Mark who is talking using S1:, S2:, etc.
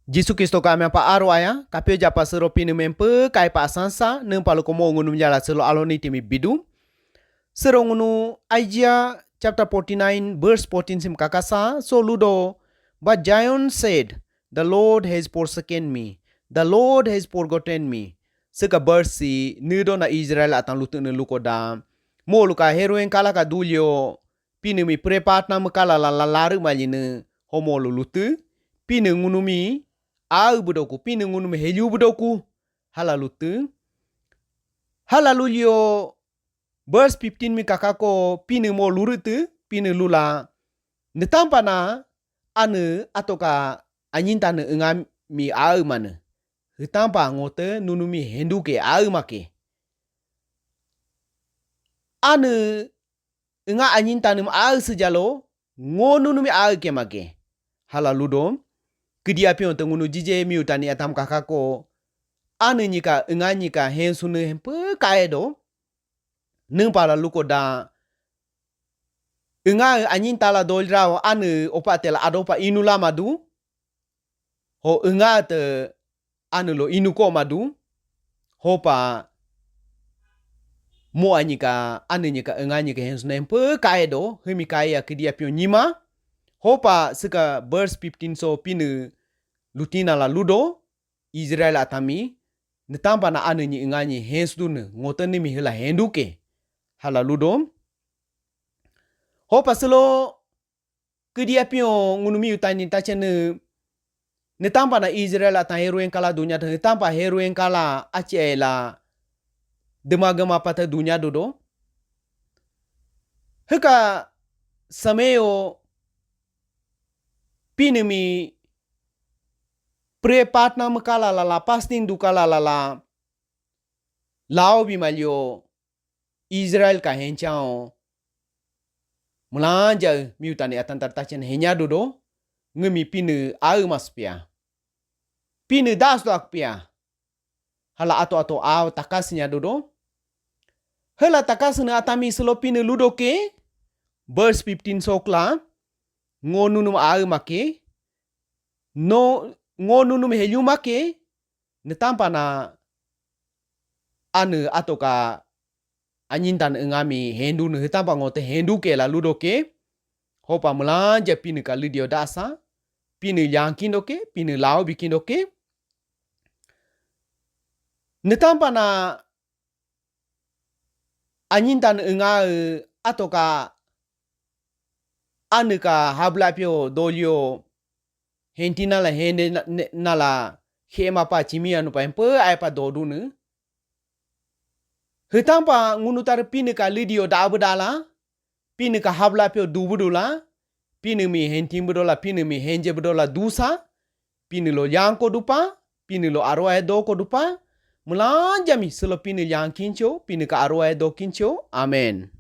S1: Jisu Kristo kami apa aro aya, kapio japa sero pini mempe kai pa sansa, neng palu komo ngunu menjala selo aloni timi bidu. Sero ngunu Isaiah chapter 49 verse 14 sim kakasa, so ludo, but Zion said, the Lord has forsaken me, the Lord has forgotten me. Seka versi nido na Israel atang lutu ne lukoda, mo luka heroen kala ka dulio, pini mi prepat na mekala la laru maline homo lutu, pini ngunu mi, au budoku pini ngunu me helu budoku halalutu halalulio verse 15 mi kakako pini mo lurutu pini lula netampa na ane atoka anyinta ne engam mi au mana netampa ngote nunu mi henduke au make ane enga anyinta ne au sejalo ngonu mi au ke make halaludom kedia pion tengunu jije mi utani atam kakako ane nyika enga nyika hensune hempe kaedo neng para luko da enga anyin tala dolrao ane opatela adopa inula madu ho enga te ane lo inuko madu hopa mo anyika ane nyika enga nyika hensune hempe kaedo hemi kaya kedia pion nyima hopa seka verse 15 so pine lutina la ludo Israel atami netampa na ane nyi enga nyi hensdune ngotene mi hela henduke hala ludom hopa selo kedia pion ngunu mi utani tachene netampa na Israel atan heroen kala dunya netampa heroen kala achela demagama pata dunya dodo heka sameo pinemi prepatna mekala lala pasting dukala lala lao bimalyo Israel ka henchao mulanja miutani atan tartachen henya dodo ngemi pine au maspia pine das do akpia hala ato au takasnya dodo hala takasna atami selo pine ludoke verse 15 sokla ngonunum au make no ngonunum helu make netampa na ane atoka anyintan engami hendu ne tampa ngote hendu ke la ludoke hopa melanja pine ka lidio dasa pine yankin doke pine lao bikin doke ne tampa na anyintan enga atoka ane ka habla pio dolio hentina la hende nala hema pa chimia no pa empe ai pa dodu ne Hitampa ngunutar pine ka lidio dabudala, pine ka habla pio dubudula, pine mi hentim bedola, pine mi henje bedola dusa, pine lo yanko dupa, pine lo arwae doko dupa, melanja mi selo pine yang kincho, pine ka arwae do kincho, amen.